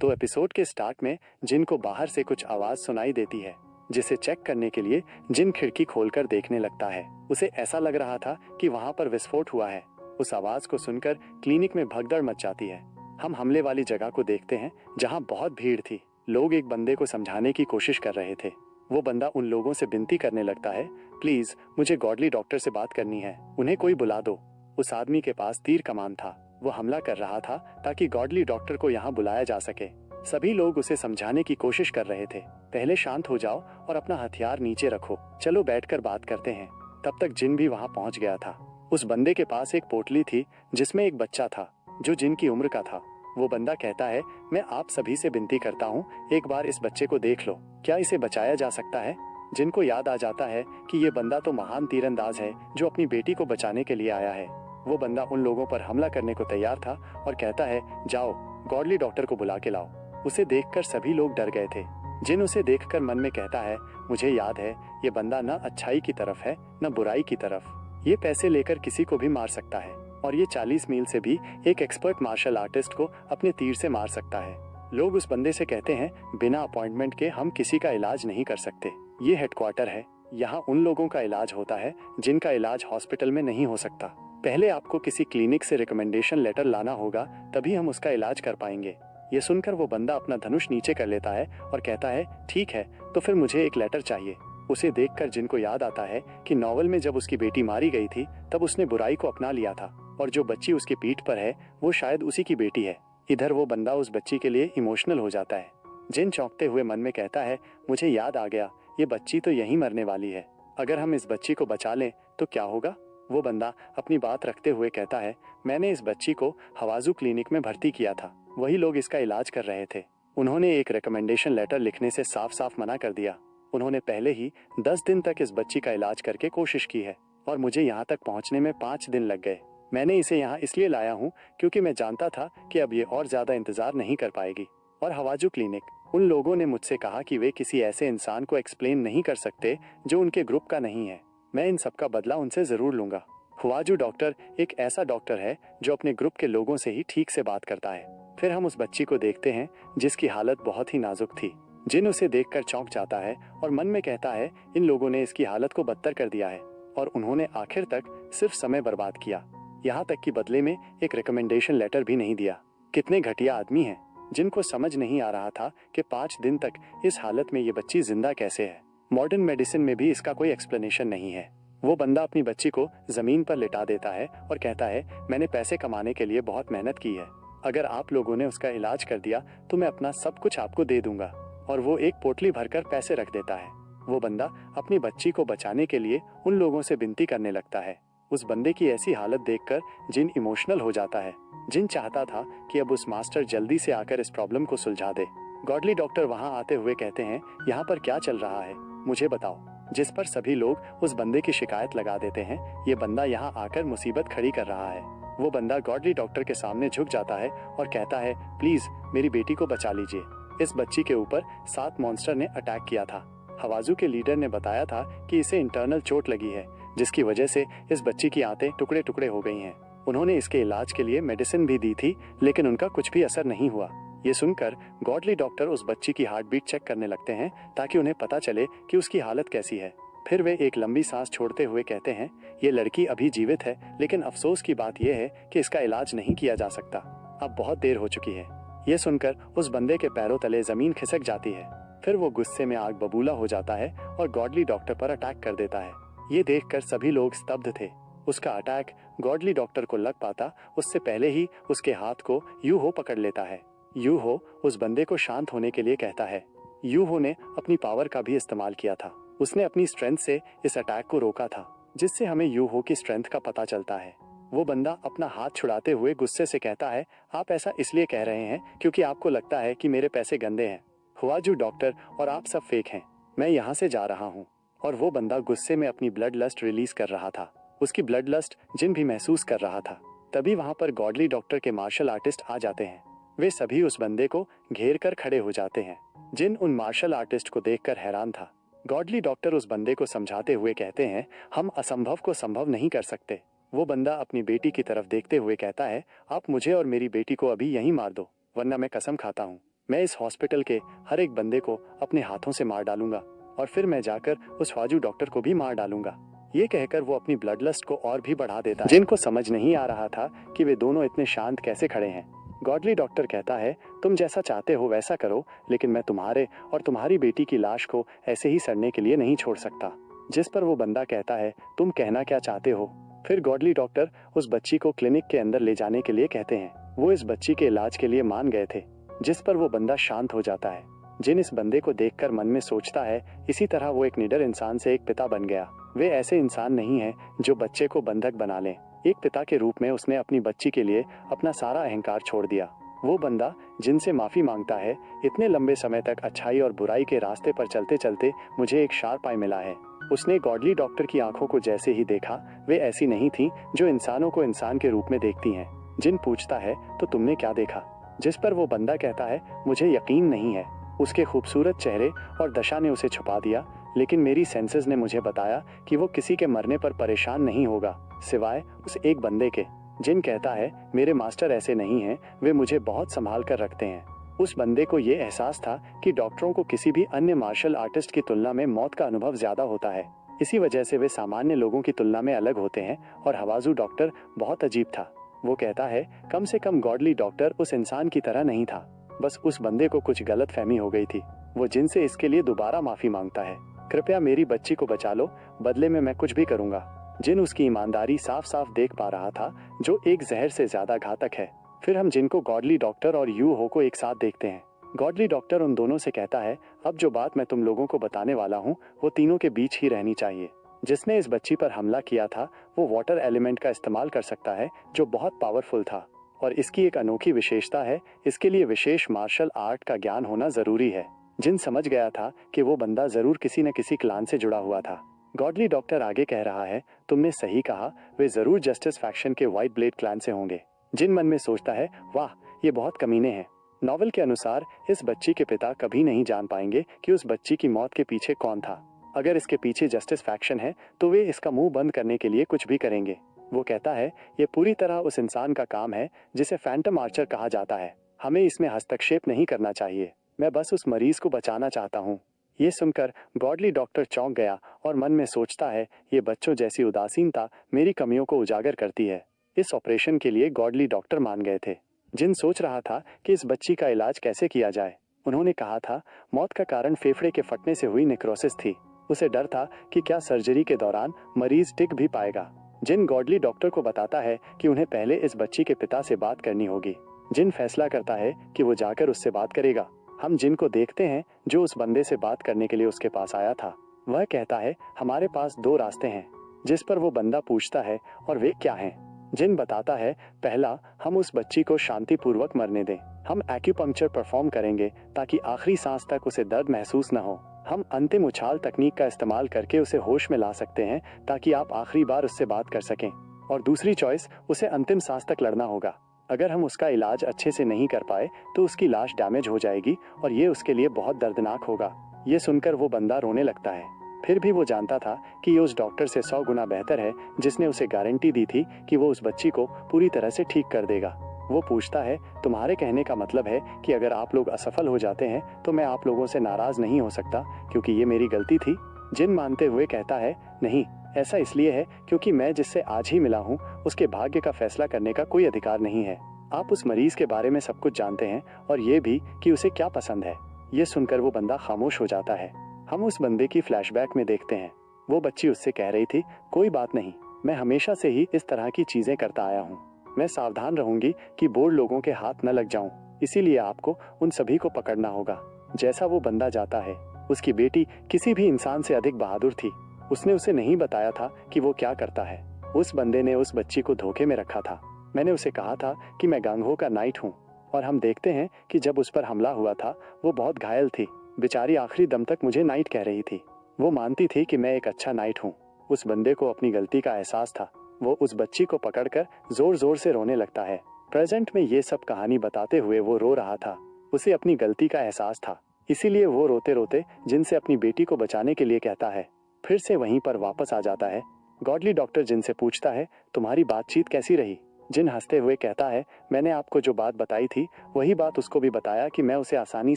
तो एपिसोड के स्टार्ट में जिन को बाहर से कुछ आवाज सुनाई देती है, जिसे चेक करने के लिए जिन खिड़की खोलकर देखने लगता है। उसे ऐसा लग रहा था कि वहां पर विस्फोट हुआ है। उस आवाज को सुनकर क्लिनिक में भगदड़ मच जाती है। हम हमले वाली जगह को देखते हैं जहां बहुत भीड़ थी। लोग एक बंदे को समझाने की कोशिश कर रहे थे। वो बंदा उन लोगों से विनती करने लगता है, प्लीज मुझे गॉडली डॉक्टर से बात करनी है, उन्हें कोई बुला दो। उस आदमी के पास तीर कमान था। वो हमला कर रहा था ताकि गॉडली डॉक्टर को यहाँ बुलाया जा सके। सभी लोग उसे समझाने की कोशिश कर रहे थे, पहले शांत हो जाओ और अपना हथियार नीचे रखो, चलो बैठकर बात करते हैं। तब तक जिन भी वहां पहुंच गया था। उस बंदे के पास एक पोटली थी जिसमें एक बच्चा था जो जिन की उम्र का था। वो बंदा कहता है, मैं आप सभी से विनती करता हूँ, एक बार इस बच्चे को देख लो, क्या इसे बचाया जा सकता है। जिनको याद आ जाता है कि ये बंदा तो महान तीरंदाज है जो अपनी बेटी को बचाने के लिए आया है। वो बंदा उन लोगों पर हमला करने को तैयार था और कहता है, जाओ गॉडली डॉक्टर को बुला के लाओ। उसे देखकर सभी लोग डर गए थे। जिन उसे देखकर मन में कहता है, मुझे याद है ये बंदा न अच्छाई की तरफ है न बुराई की तरफ। ये पैसे लेकर किसी को भी मार सकता है और ये 40 मील से भी एक एक्सपर्ट मार्शल आर्टिस्ट को अपने तीर से मार सकता है। लोग उस बंदे से कहते हैं, बिना अपॉइंटमेंट के हम किसी का इलाज नहीं कर सकते। ये हेडक्वार्टर है, यहाँ उन लोगों का इलाज होता है जिनका इलाज हॉस्पिटल में नहीं हो सकता। पहले आपको किसी क्लिनिक से रिकमेंडेशन लेटर लाना होगा, तभी हम उसका इलाज कर पाएंगे। ये सुनकर वो बंदा अपना धनुष नीचे कर लेता है और कहता है, ठीक है तो फिर मुझे एक लेटर चाहिए। उसे देखकर जिनको याद आता है कि नॉवल में जब उसकी बेटी मारी गई थी तब उसने बुराई को अपना लिया था और जो बच्ची उसकी पीठ पर है वो शायद उसी की बेटी है। इधर वो बंदा उस बच्ची के लिए इमोशनल हो जाता है। जिन चौंकते हुए मन में कहता है, मुझे याद आ गया, ये बच्ची तो यहीं मरने वाली है। अगर हम इस बच्ची को बचा लें तो क्या होगा। वो बंदा अपनी बात रखते हुए कहता है, मैंने इस बच्ची को हवाजू क्लिनिक में भर्ती किया था, वही लोग इसका इलाज कर रहे थे। उन्होंने एक रिकमेंडेशन लेटर लिखने से साफ साफ मना कर दिया। उन्होंने पहले ही 10 दिन तक इस बच्ची का इलाज करके कोशिश की है और मुझे यहाँ तक पहुँचने में 5 दिन लग गए। मैंने इसे यहाँ इसलिए लाया हूँ क्योंकि मैं जानता था कि अब ये और ज्यादा इंतजार नहीं कर पाएगी। और हवाजू क्लिनिक, उन लोगों ने मुझसे कहा कि वे किसी ऐसे इंसान को एक्सप्लेन नहीं कर सकते जो उनके ग्रुप का नहीं है। मैं इन सब का बदला उनसे जरूर लूंगा। हवाजू डॉक्टर एक ऐसा डॉक्टर है जो अपने ग्रुप के लोगों से ही ठीक से बात करता है। फिर हम उस बच्ची को देखते हैं जिसकी हालत बहुत ही नाजुक थी। जिन उसे देखकर चौंक जाता है और मन में कहता है, इन लोगों ने इसकी हालत को बदतर कर दिया है और उन्होंने आखिर तक सिर्फ समय बर्बाद किया, यहाँ तक कि बदले में एक रिकमेंडेशन लेटर भी नहीं दिया। कितने घटिया आदमी हैं। जिनको समझ नहीं आ रहा था कि 5 दिन तक इस हालत में ये बच्ची जिंदा कैसे है। मॉडर्न मेडिसिन में भी इसका कोई एक्सप्लेनेशन नहीं है। वो बंदा अपनी बच्ची को जमीन पर लिटा देता है और कहता है, मैंने पैसे कमाने के लिए बहुत मेहनत की है, अगर आप लोगों ने उसका इलाज कर दिया तो मैं अपना सब कुछ आपको दे दूंगा। और वो एक पोटली भरकर पैसे रख देता है। वो बंदा अपनी बच्ची को बचाने के लिए उन लोगों से विनती करने लगता है। उस बंदे की ऐसी हालत देखकर जिन इमोशनल हो जाता है। जिन चाहता था कि अब उस मास्टर जल्दी से आकर इस प्रॉब्लम को सुलझा दे। गॉडली डॉक्टर वहां आते हुए कहते हैं, यहाँ पर क्या चल रहा है, मुझे बताओ। जिस पर सभी लोग उस बंदे की शिकायत लगा देते हैं, ये बंदा यहाँ आकर मुसीबत खड़ी कर रहा है। वो बंदा गॉडली डॉक्टर के सामने झुक जाता है और कहता है, प्लीज मेरी बेटी को बचा लीजिए। इस बच्ची के ऊपर 7 मॉन्स्टर ने अटैक किया था। हवाजू के लीडर ने बताया था कि इसे इंटरनल चोट लगी है, जिसकी वजह से इस बच्ची की आंतें टुकड़े टुकड़े हो गई हैं। उन्होंने इसके इलाज के लिए मेडिसिन भी दी थी, लेकिन उनका कुछ भी असर नहीं हुआ। ये सुनकर गॉडली डॉक्टर उस बच्ची की हार्ट बीट चेक करने लगते हैं ताकि उन्हें पता चले कि उसकी हालत कैसी है। फिर वे एक लंबी सांस छोड़ते हुए कहते हैं, ये लड़की अभी जीवित है, लेकिन अफसोस की बात यह है कि इसका इलाज नहीं किया जा सकता, अब बहुत देर हो चुकी है। ये सुनकर उस बंदे के पैरों तले जमीन खिसक जाती है। फिर वो गुस्से में आग बबूला हो जाता है और गॉडली डॉक्टर पर अटैक कर देता है। ये देखकर सभी लोग स्तब्ध थे। उसका अटैक गॉडली डॉक्टर को लग पाता उससे पहले ही उसके हाथ को यूहो पकड़ लेता है। यूहो उस बंदे को शांत होने के लिए कहता है। यूहो ने अपनी पावर का भी इस्तेमाल किया था। उसने अपनी स्ट्रेंथ से इस अटैक को रोका था, जिससे हमें यूहो की स्ट्रेंथ का पता चलता है। वो बंदा अपना हाथ छुड़ाते हुए गुस्से से कहता है, आप ऐसा इसलिए कह रहे हैं क्योंकि आपको लगता है कि मेरे पैसे गंदे हैं। हवाजू डॉक्टर और आप सब फेक हैं, मैं यहाँ से जा रहा हूँ। और वो बंदा गुस्से में अपनी ब्लड लस्ट रिलीज कर रहा था। उसकी ब्लड लस्ट जिन भी महसूस कर रहा था। तभी वहां पर गॉडली डॉक्टर के मार्शल आर्टिस्ट आ जाते हैं। वे सभी उस बंदे को घेर कर खड़े हो जाते हैं। जिन उन मार्शल आर्टिस्ट को देखकर हैरान था। गॉडली डॉक्टर उस बंदे को समझाते हुए कहते हैं, हम असंभव को संभव नहीं कर सकते। वो बंदा अपनी बेटी की तरफ देखते हुए कहता है, आप मुझे और मेरी बेटी को अभी यहीं मार दो, वरना मैं कसम खाता हूँ मैं इस हॉस्पिटल के हर एक बंदे को अपने हाथों से मार डालूंगा और फिर मैं जाकर उस फाजू डॉक्टर को भी मार डालूंगा। ये कहकर वो अपनी ब्लड लस्ट को और भी बढ़ा देता है। जिनको समझ नहीं आ रहा था कि वे दोनों इतने शांत कैसे खड़े हैं। गॉडली डॉक्टर कहता है, तुम जैसा चाहते हो वैसा करो, लेकिन मैं तुम्हारे और तुम्हारी बेटी की लाश को ऐसे ही सड़ने के लिए नहीं छोड़ सकता। जिस पर वो बंदा कहता है, तुम कहना क्या चाहते हो? फिर गॉडली डॉक्टर उस बच्ची को क्लिनिक के अंदर ले जाने के लिए कहते हैं। वो इस बच्ची के इलाज के लिए मान गए थे। जिस पर वो बंदा शांत हो जाता है। जिन इस बंदे को देखकर मन में सोचता है, इसी तरह वो एक निडर इंसान से एक पिता बन गया। वे ऐसे इंसान नहीं है जो बच्चे को बंधक बना लें। एक पिता के रूप में उसने अपनी बच्ची के लिए अपना सारा अहंकार छोड़ दिया। वो बंदा जिनसे माफी मांगता है, इतने लंबे समय तक अच्छाई और बुराई के रास्ते पर चलते चलते मुझे एक शार्प आई मिला है। उसने गॉडली डॉक्टर की आंखों को जैसे ही देखा, वे ऐसी नहीं थीं जो इंसानों को इंसान के रूप में देखती हैं। जिन पूछता है, तो तुमने क्या देखा? जिस पर वो बंदा कहता है, मुझे यकीन नहीं है। उसके खूबसूरत चेहरे और दशा ने उसे छुपा दिया, लेकिन मेरी सेंसेस ने मुझे बताया कि वो किसी के मरने पर परेशान नहीं होगा, सिवाय उस एक बंदे के। जिन कहता है, मेरे मास्टर ऐसे नहीं हैं, वे मुझे बहुत संभाल कर रखते हैं। उस बंदे को ये एहसास था कि डॉक्टरों को किसी भी अन्य मार्शल आर्टिस्ट की तुलना में मौत का अनुभव ज्यादा होता है। इसी वजह से वे सामान्य लोगों की तुलना में अलग होते हैं और हवाजू डॉक्टर बहुत अजीब था। वो कहता है, कम से कम गॉडली डॉक्टर उस इंसान की तरह नहीं था। बस उस बंदे को कुछ गलत फहमी हो गई थी। वो जिन से इसके लिए दोबारा माफी मांगता है। कृपया मेरी बच्ची को बचा लो, बदले में मैं कुछ भी करूंगा। जिन उसकी ईमानदारी साफ साफ देख पा रहा था, जो एक जहर से ज्यादा घातक है। फिर हम जिनको गॉडली डॉक्टर और यू हो को एक साथ देखते हैं। गॉडली डॉक्टर उन दोनों से कहता है, अब जो बात मैं तुम लोगों को बताने वाला हूँ वो तीनों के बीच ही रहनी चाहिए। जिसने इस बच्ची पर हमला किया था वो वाटर एलिमेंट का इस्तेमाल कर सकता है, जो बहुत पावरफुल था। और इसकी एक अनोखी विशेषता है, इसके लिए विशेष मार्शल आर्ट का ज्ञान होना जरूरी है। जिन समझ गया था कि वो बंदा जरूर किसी न किसी क्लान से जुड़ा हुआ था। गॉडली डॉक्टर आगे कह रहा है, तुमने सही कहा, वे जरूर जस्टिस फैक्शन के व्हाइट ब्लेड क्लैन से होंगे। जिन मन में सोचता है, वाह ये बहुत कमीने हैं। नॉवल के अनुसार इस बच्ची के पिता कभी नहीं जान पाएंगे कि उस बच्ची की मौत के पीछे कौन था। अगर इसके पीछे जस्टिस फैक्शन है तो वे इसका मुंह बंद करने के लिए कुछ भी करेंगे। वो कहता है, ये पूरी तरह उस इंसान का काम है जिसे फैंटम आर्चर कहा जाता है। हमें इसमें हस्तक्षेप नहीं करना चाहिए। मैं बस उस मरीज को बचाना चाहता हूँ। ये सुनकर गॉडली डॉक्टर चौंक गया और मन में सोचता है, ये बच्चों जैसी उदासीनता मेरी कमियों को उजागर करती है। इस ऑपरेशन के लिए गॉडली डॉक्टर मान गए थे। जिन सोच रहा था कि इस बच्ची का इलाज कैसे किया जाए। उन्होंने कहा था, मौत का कारण फेफड़े के फटने से हुई नेक्रोसिस थी। उसे डर था कि क्या सर्जरी के दौरान मरीज टिक भी पाएगा। जिन गॉडली डॉक्टर को बताता है कि उन्हें पहले इस बच्ची के पिता से बात करनी होगी। जिन फैसला करता है कि वो जाकर उससे बात करेगा। हम जिन को देखते हैं जो उस बंदे से बात करने के लिए उसके पास आया था। वह कहता है, हमारे पास दो रास्ते हैं। जिस पर वो बंदा पूछता है, और वे क्या हैं? जिन बताता है, पहला, हम उस बच्ची को शांतिपूर्वक मरने दें। हम एक्यूपंक्चर परफॉर्म करेंगे ताकि आखिरी सांस तक उसे दर्द महसूस न हो। हम अंतिम उछाल तकनीक का इस्तेमाल करके उसे होश में ला सकते हैं ताकि आप आखिरी बार उससे बात कर सकें। और दूसरी चॉइस, उसे अंतिम सांस तक लड़ना होगा। अगर हम उसका इलाज अच्छे से नहीं कर पाए तो उसकी लाश डैमेज हो जाएगी और ये उसके लिए बहुत दर्दनाक होगा। ये सुनकर वो बंदा रोने लगता है। फिर भी वो जानता था कि ये उस डॉक्टर से 100 गुना बेहतर है जिसने उसे गारंटी दी थी कि वो उस बच्ची को पूरी तरह से ठीक कर देगा। वो पूछता है, तुम्हारे कहने का मतलब है कि अगर आप लोग असफल हो जाते हैं तो मैं आप लोगों से नाराज नहीं हो सकता क्योंकि ये मेरी गलती थी? जिन मानते हुए कहता है, नहीं, ऐसा इसलिए है क्योंकि मैं जिससे आज ही मिला हूँ उसके भाग्य का फैसला करने का कोई अधिकार नहीं है। आप उस मरीज के बारे में सब कुछ जानते हैं और ये भी कि उसे क्या पसंद है। ये सुनकर वो बंदा खामोश हो जाता है। हम उस बंदे की फ्लैशबैक में देखते हैं। वो बच्ची उससे कह रही थी, कोई बात नहीं, मैं हमेशा से ही इस तरह की चीजें करता आया हूँ। मैं सावधान रहूंगी कि बोर लोगों के हाथ न लग जाऊं, इसीलिए आपको उन सभी को पकड़ना होगा। जैसा वो बंदा जाता है, उसकी बेटी किसी भी इंसान से अधिक बहादुर थी। उसने उसे नहीं बताया था कि वो क्या करता है। उस बंदे ने उस बच्ची को धोखे में रखा था। मैंने उसे कहा था कि मैं गांगहो का नाइट हूँ और हम देखते हैं कि जब उस पर हमला हुआ था वो बहुत घायल थी। बेचारी आखिरी दम तक मुझे नाइट कह रही थी। वो मानती थी कि मैं एक अच्छा नाइट हूँ। उस बंदे को अपनी गलती का एहसास था। वो उस बच्ची को पकड़कर जोर जोर से रोने लगता है। प्रेजेंट में ये सब कहानी बताते हुए वो रो रहा था। उसे अपनी गलती का एहसास था, इसीलिए वो रोते रोते जिनसे अपनी बेटी को बचाने के लिए कहता है। फिर से वहीं पर वापस आ जाता है। गॉडली डॉक्टर जिनसे पूछता है, तुम्हारी बातचीत कैसी रही? जिन हंसते हुए कहता है, मैंने आपको जो बात बताई थी वही बात उसको भी बताया कि मैं उसे आसानी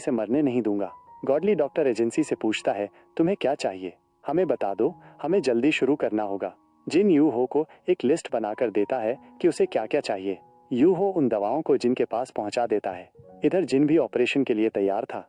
से मरने नहीं दूंगा। गॉडली डॉक्टर एजेंसी से पूछता है, तुम्हें क्या चाहिए? हमें बता दो, हमें जल्दी शुरू करना होगा। जिन यू हो को एक लिस्ट बनाकर देता है कि उसे क्या क्या चाहिए। यू हो उन दवाओं को जिन के पास पहुंचा देता है। इधर जिन भी ऑपरेशन के लिए तैयार था।